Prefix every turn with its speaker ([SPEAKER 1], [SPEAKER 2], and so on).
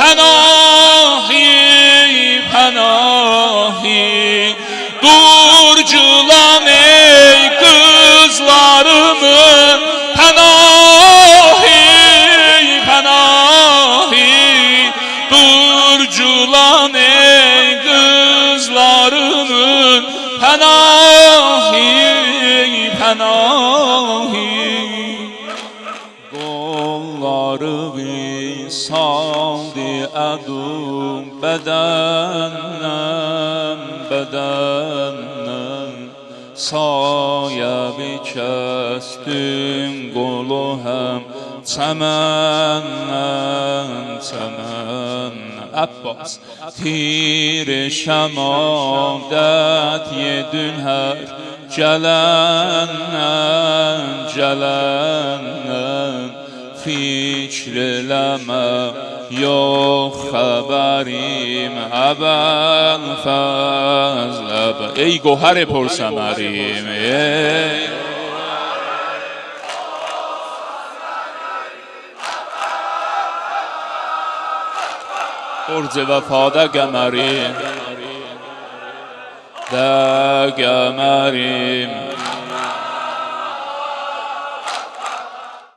[SPEAKER 1] panahi panahi. Durculan ey kızlarımın panahi panahi. Durculan ey kızlarımın panahi panahi. Qolları visaldi ədum bədəndən bədəndən. Saya bikəstin qolu həm çəməndən çəməndən. Abbas tir şəmadət yedün hər gələndən gələndən. Fikr eləmə yox xəbərim əbəl fəzləb. Ey qohər pərsəmərim ey. برج وفاده قمریم ده قمریم